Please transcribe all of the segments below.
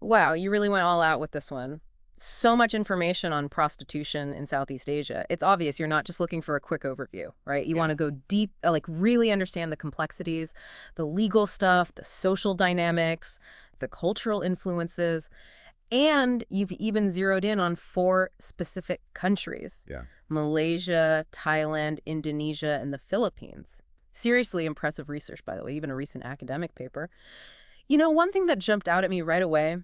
Wow, you really went all out with this one. So much information on prostitution in Southeast Asia. It's obvious you're not just looking for a quick overview, right? You want to go deep, like really understand the complexities, the legal stuff, the social dynamics, the cultural influences, and you've even zeroed in on 4 specific countries. Yeah. Malaysia, Thailand, Indonesia, and the Philippines. Seriously impressive research, by the way, even a recent academic paper. You know, one thing that jumped out at me right away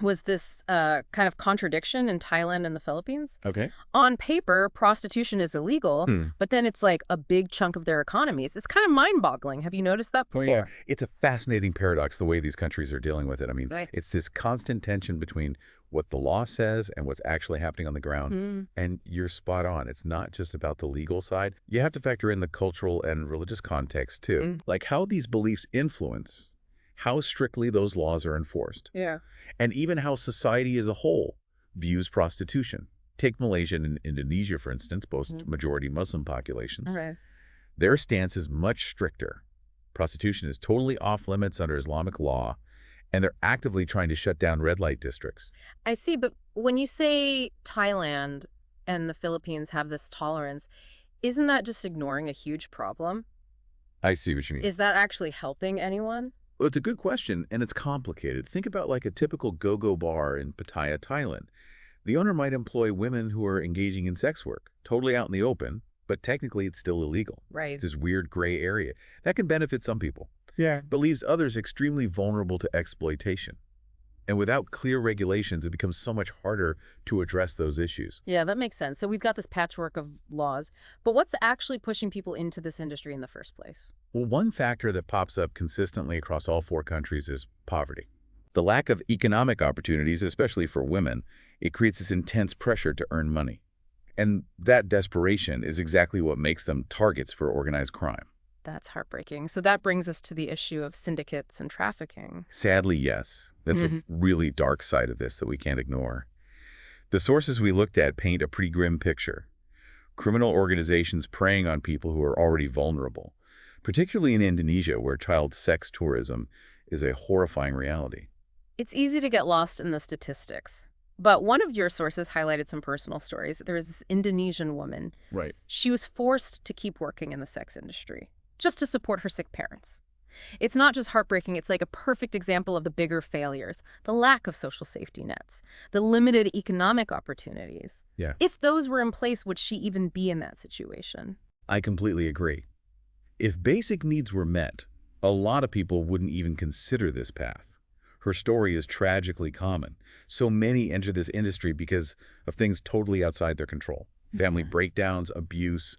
was this kind of contradiction in Thailand and the Philippines. Okay. On paper, prostitution is illegal, but then it's like a big chunk of their economies. It's kind of mind-boggling. Have you noticed that before? Well, yeah. It's a fascinating paradox, the way these countries are dealing with it. I mean, Right. it's this constant tension between what the law says and what's actually happening on the ground. And you're spot on. It's not just about the legal side. You have to factor in the cultural and religious context, too. Like how these beliefs influence how strictly those laws are enforced. Yeah. And even how society as a whole views prostitution. Take Malaysia and Indonesia, for instance, both majority Muslim populations. Okay. Their stance is much stricter. Prostitution is totally off limits under Islamic law, and they're actively trying to shut down red light districts. I see, but when you say Thailand and the Philippines have this tolerance, isn't that just ignoring a huge problem? I see what you mean. Is that actually helping anyone? Well, it's a good question, and it's complicated. Think about like a typical go-go bar in Pattaya, Thailand. The owner might employ women who are engaging in sex work, totally out in the open, but technically it's still illegal. Right. It's this weird gray area. That can benefit some people, Yeah. but leaves others extremely vulnerable to exploitation. And without clear regulations, it becomes so much harder to address those issues. Yeah, that makes sense. So we've got this patchwork of laws, but what's actually pushing people into this industry in the first place? Well, one factor that pops up consistently across all 4 countries is poverty. The lack of economic opportunities, especially for women, it creates this intense pressure to earn money. And that desperation is exactly what makes them targets for organized crime. That's heartbreaking. So that brings us to the issue of syndicates and trafficking. Sadly, yes. That's a really dark side of this that we can't ignore. The sources we looked at paint a pretty grim picture. Criminal organizations preying on people who are already vulnerable, particularly in Indonesia, where child sex tourism is a horrifying reality. It's easy to get lost in the statistics, but one of your sources highlighted some personal stories. There was this Indonesian woman. Right. She was forced to keep working in the sex industry just to support her sick parents. It's not just heartbreaking, it's like a perfect example of the bigger failures, the lack of social safety nets, the limited economic opportunities. Yeah. If those were in place, would she even be in that situation? I completely agree. If basic needs were met, a lot of people wouldn't even consider this path. Her story is tragically common. So many enter this industry because of things totally outside their control. Family breakdowns, abuse,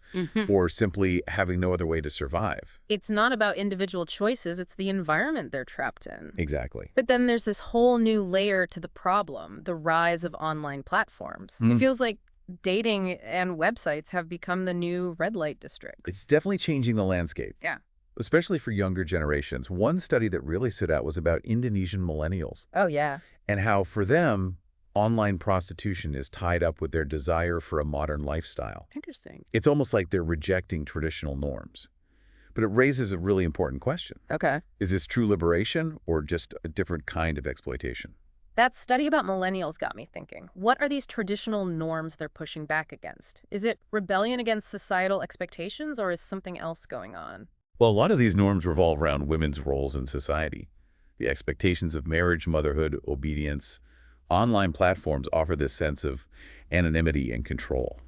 or simply having no other way to survive. It's not about individual choices, it's the environment they're trapped in. Exactly. But then there's this whole new layer to the problem, the rise of online platforms. It feels like dating and websites have become the new red light districts. It's definitely changing the landscape. Yeah. Especially for younger generations. One study that really stood out was about Indonesian millennials Oh, yeah. and how for them, online prostitution is tied up with their desire for a modern lifestyle. Interesting. It's almost like they're rejecting traditional norms. But it raises a really important question. Okay. Is this true liberation or just a different kind of exploitation? That study about millennials got me thinking. What are these traditional norms they're pushing back against? Is it rebellion against societal expectations, or is something else going on? Well, a lot of these norms revolve around women's roles in society. The expectations of marriage, motherhood, obedience. Online platforms offer this sense of anonymity and control,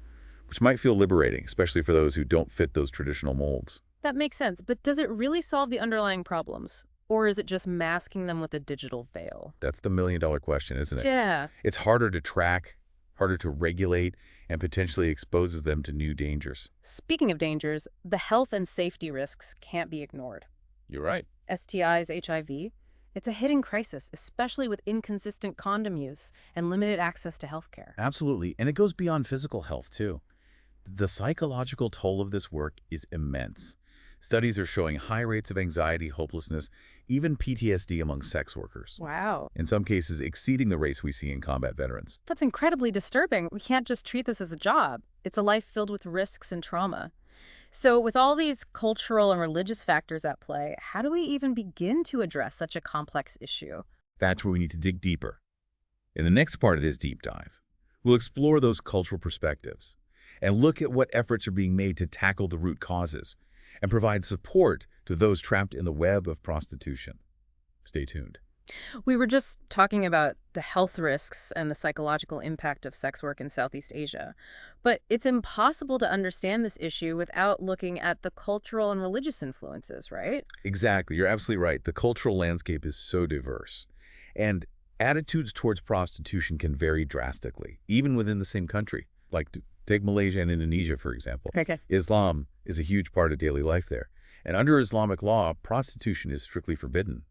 which might feel liberating, especially for those who don't fit those traditional molds. That makes sense, but does it really solve the underlying problems? Or is it just masking them with a digital veil? That's the million-dollar question, isn't it? Yeah. It's harder to track, harder to regulate, and potentially exposes them to new dangers. Speaking of dangers, the health and safety risks can't be ignored. You're right. STIs, HIV, it's a hidden crisis, especially with inconsistent condom use and limited access to healthcare. Absolutely. And it goes beyond physical health, too. The psychological toll of this work is immense. Studies are showing high rates of anxiety, hopelessness, even PTSD among sex workers. Wow. In some cases, exceeding the rates we see in combat veterans. That's incredibly disturbing. We can't just treat this as a job. It's a life filled with risks and trauma. So with all these cultural and religious factors at play, how do we even begin to address such a complex issue? That's where we need to dig deeper. In the next part of this deep dive, we'll explore those cultural perspectives and look at what efforts are being made to tackle the root causes and provide support to those trapped in the web of prostitution. Stay tuned. We were just talking about the health risks and the psychological impact of sex work in Southeast Asia. But it's impossible to understand this issue without looking at the cultural and religious influences, right? Exactly. You're absolutely right. The cultural landscape is so diverse. And attitudes towards prostitution can vary drastically, even within the same country. Like, take Malaysia and Indonesia, for example. Okay. Islam is a huge part of daily life there. And under Islamic law, prostitution is strictly forbidden.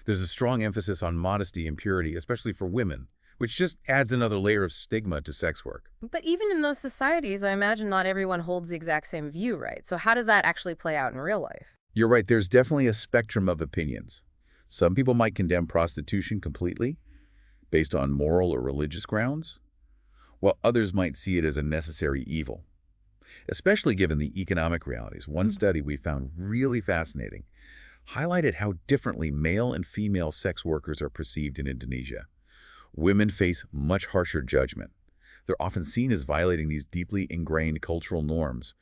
There's a strong emphasis on modesty and purity, especially for women, which just adds another layer of stigma to sex work. But even in those societies, I imagine not everyone holds the exact same view, right? So how does that actually play out in real life? You're right, there's definitely a spectrum of opinions. Some people might condemn prostitution completely, based on moral or religious grounds, while others might see it as a necessary evil, especially given the economic realities. One study we found really fascinating highlighted how differently male and female sex workers are perceived in Indonesia. Women face much harsher judgment. They're often seen as violating these deeply ingrained cultural norms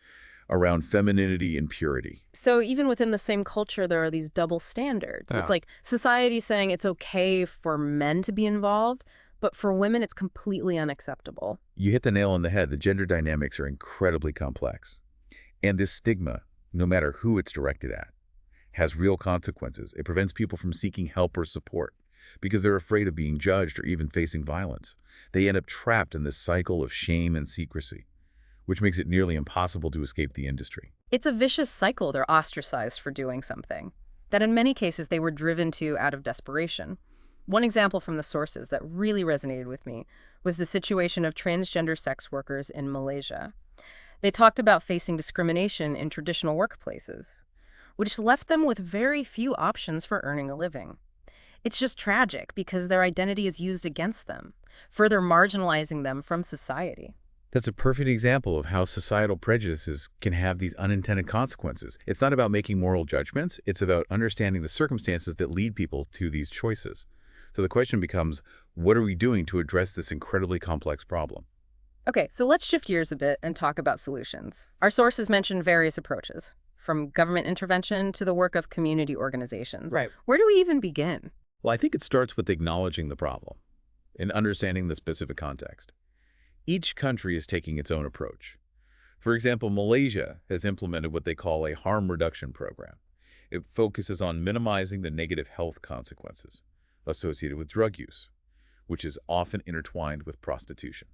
around femininity and purity. So even within the same culture, there are these double standards. Yeah. It's like society saying it's okay for men to be involved, but for women, it's completely unacceptable. You hit the nail on the head. The gender dynamics are incredibly complex. And this stigma, no matter who it's directed at, has real consequences. It prevents people from seeking help or support because they're afraid of being judged or even facing violence. They end up trapped in this cycle of shame and secrecy, which makes it nearly impossible to escape the industry. It's a vicious cycle. They're ostracized for doing something that in many cases they were driven to out of desperation. One example from the sources that really resonated with me was the situation of transgender sex workers in Malaysia. They talked about facing discrimination in traditional workplaces, which left them with very few options for earning a living. It's just tragic because their identity is used against them, further marginalizing them from society. That's a perfect example of how societal prejudices can have these unintended consequences. It's not about making moral judgments, it's about understanding the circumstances that lead people to these choices. So the question becomes, what are we doing to address this incredibly complex problem? Okay, so let's shift gears a bit and talk about solutions. Our sources mentioned various approaches, from government intervention to the work of community organizations. Right. Where do we even begin? Well, I think it starts with acknowledging the problem and understanding the specific context. Each country is taking its own approach. For example, Malaysia has implemented what they call a harm reduction program. It focuses on minimizing the negative health consequences associated with drug use, which is often intertwined with prostitution.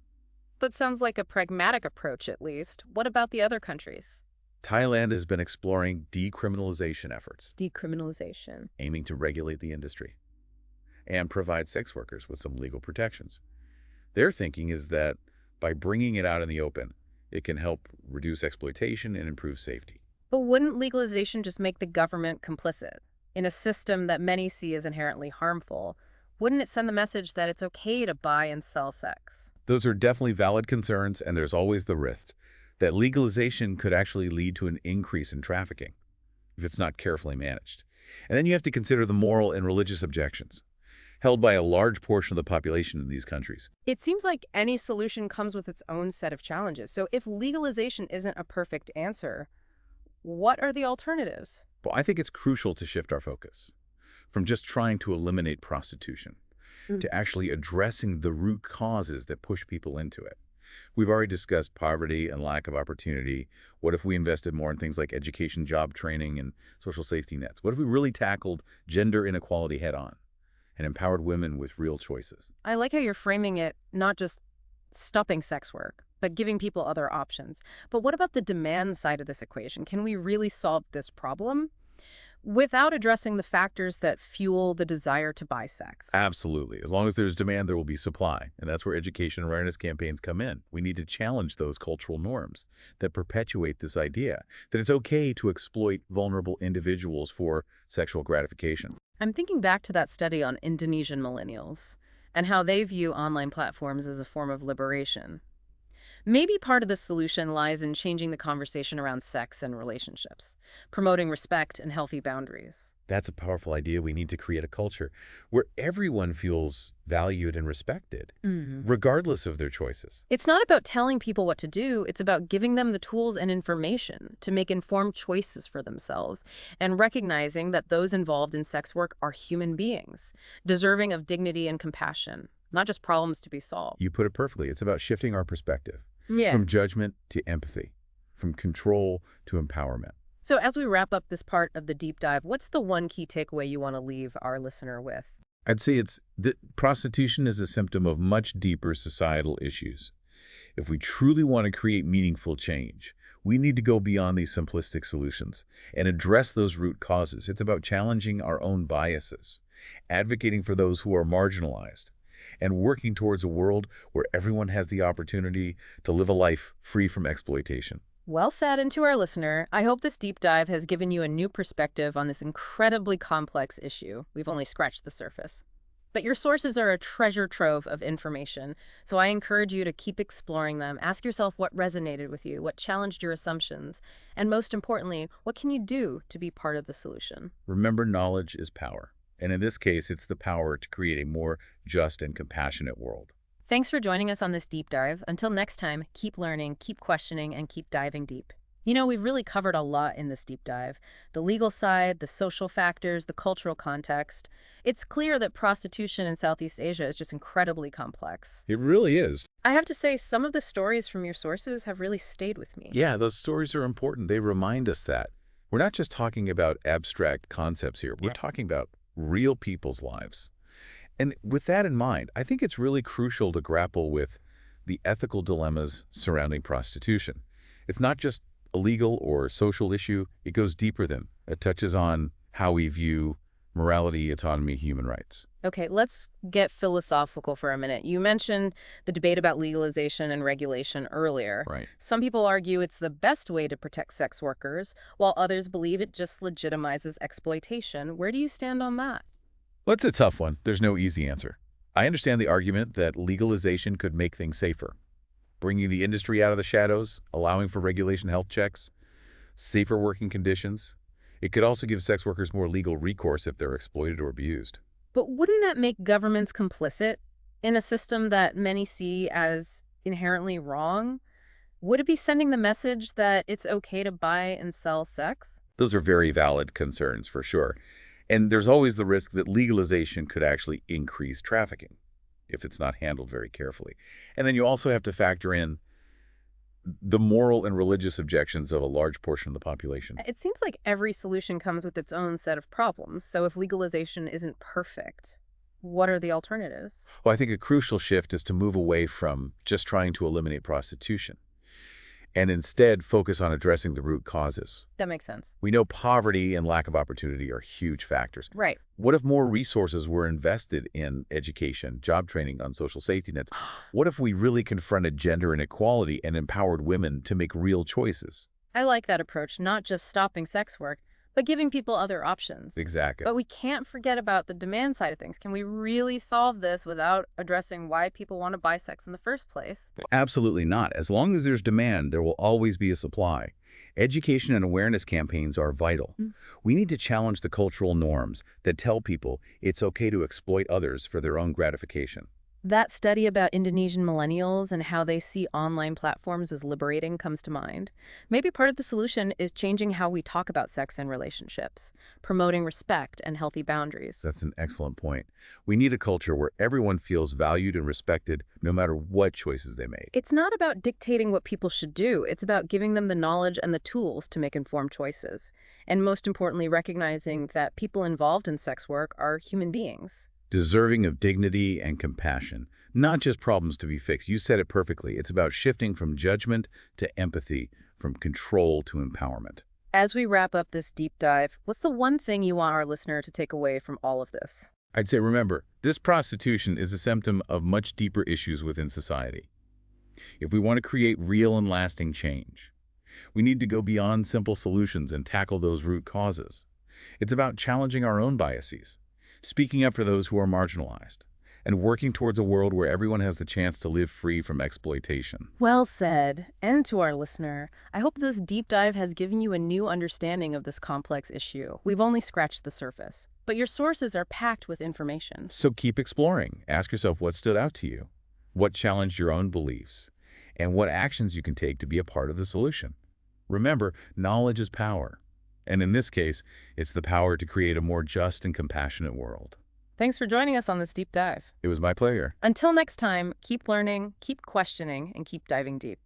That sounds like a pragmatic approach, at least. What about the other countries? Thailand has been exploring decriminalization efforts, Decriminalization. aiming to regulate the industry and provide sex workers with some legal protections. Their thinking is that by bringing it out in the open, it can help reduce exploitation and improve safety. But wouldn't legalization just make the government complicit? In a system that many see as inherently harmful, wouldn't it send the message that it's okay to buy and sell sex? Those are definitely valid concerns, and there's always the risk that legalization could actually lead to an increase in trafficking if it's not carefully managed. And then you have to consider the moral and religious objections held by a large portion of the population in these countries. It seems like any solution comes with its own set of challenges. So if legalization isn't a perfect answer, what are the alternatives? Well, I think it's crucial to shift our focus from just trying to eliminate prostitution to actually addressing the root causes that push people into it. We've already discussed poverty and lack of opportunity. What if we invested more in things like education, job training, and social safety nets? What if we really tackled gender inequality head on and empowered women with real choices? I like how you're framing it, not just stopping sex work, but giving people other options. But what about the demand side of this equation? Can we really solve this problem without addressing the factors that fuel the desire to buy sex? Absolutely. As long as there's demand, there will be supply. And that's where education and awareness campaigns come in. We need to challenge those cultural norms that perpetuate this idea that it's okay to exploit vulnerable individuals for sexual gratification. I'm thinking back to that study on Indonesian millennials and how they view online platforms as a form of liberation. Maybe part of the solution lies in changing the conversation around sex and relationships, promoting respect and healthy boundaries. That's a powerful idea. We need to create a culture where everyone feels valued and respected, regardless of their choices. It's not about telling people what to do, it's about giving them the tools and information to make informed choices for themselves and recognizing that those involved in sex work are human beings, deserving of dignity and compassion, not just problems to be solved. You put it perfectly. It's about shifting our perspective Yeah. from judgment to empathy, from control to empowerment. So as we wrap up this part of the deep dive, what's the one key takeaway you want to leave our listener with? I'd say it's that prostitution is a symptom of much deeper societal issues. If we truly want to create meaningful change, we need to go beyond these simplistic solutions and address those root causes. It's about challenging our own biases, advocating for those who are marginalized, and working towards a world where everyone has the opportunity to live a life free from exploitation. Well said. And to our listener, I hope this deep dive has given you a new perspective on this incredibly complex issue. We've only scratched the surface. But your sources are a treasure trove of information, so I encourage you to keep exploring them. Ask yourself what resonated with you, what challenged your assumptions, and most importantly, what can you do to be part of the solution? Remember, knowledge is power. And in this case, it's the power to create a more just and compassionate world. Thanks for joining us on this deep dive. Until next time, keep learning, keep questioning, and keep diving deep. You know, we've really covered a lot in this deep dive. The legal side, the social factors, the cultural context. It's clear that prostitution in Southeast Asia is just incredibly complex. It really is. I have to say, some of the stories from your sources have really stayed with me. Yeah, those stories are important. They remind us that we're not just talking about abstract concepts here. We're talking about real people's lives. And with that in mind, I think it's really crucial to grapple with the ethical dilemmas surrounding prostitution. It's not just a legal or social issue. It goes deeper than. It touches on how we view morality, autonomy, human rights. Okay, let's get philosophical for a minute. You mentioned the debate about legalization and regulation earlier. Right. Some people argue it's the best way to protect sex workers, while others believe it just legitimizes exploitation. Where do you stand on that? Well, it's a tough one. There's no easy answer. I understand the argument that legalization could make things safer, bringing the industry out of the shadows, allowing for regulation health checks, safer working conditions. It could also give sex workers more legal recourse if they're exploited or abused. But wouldn't that make governments complicit in a system that many see as inherently wrong? Would it be sending the message that it's okay to buy and sell sex? Those are very valid concerns, for sure. And there's always the risk that legalization could actually increase trafficking if it's not handled very carefully. And then you also have to factor in the moral and religious objections of a large portion of the population. It seems like every solution comes with its own set of problems. So if legalization isn't perfect, what are the alternatives? Well, I think a crucial shift is to move away from just trying to eliminate prostitution and instead focus on addressing the root causes. That makes sense. We know poverty and lack of opportunity are huge factors. Right. What if more resources were invested in education, job training, on social safety nets? What if we really confronted gender inequality and empowered women to make real choices? I like that approach, not just stopping sex work, but giving people other options. Exactly. But we can't forget about the demand side of things. Can we really solve this without addressing why people want to buy sex in the first place? Absolutely not. As long as there's demand, there will always be a supply. Education and awareness campaigns are vital. We need to challenge the cultural norms that tell people it's okay to exploit others for their own gratification. That study about Indonesian millennials and how they see online platforms as liberating comes to mind. Maybe part of the solution is changing how we talk about sex and relationships, promoting respect and healthy boundaries. That's an excellent point. We need a culture where everyone feels valued and respected no matter what choices they make. It's not about dictating what people should do. It's about giving them the knowledge and the tools to make informed choices. And most importantly, recognizing that people involved in sex work are human beings. Deserving of dignity and compassion, not just problems to be fixed. You said it perfectly. It's about shifting from judgment to empathy, from control to empowerment. As we wrap up this deep dive, what's the one thing you want our listener to take away from all of this? I'd say, remember, this prostitution is a symptom of much deeper issues within society. If we want to create real and lasting change, we need to go beyond simple solutions and tackle those root causes. It's about challenging our own biases, speaking up for those who are marginalized, and working towards a world where everyone has the chance to live free from exploitation. Well said. And to our listener, I hope this deep dive has given you a new understanding of this complex issue. We've only scratched the surface, but your sources are packed with information. So keep exploring. Ask yourself what stood out to you, what challenged your own beliefs, and what actions you can take to be a part of the solution. Remember, knowledge is power. And in this case, it's the power to create a more just and compassionate world. Thanks for joining us on this deep dive. It was my pleasure. Until next time, keep learning, keep questioning, and keep diving deep.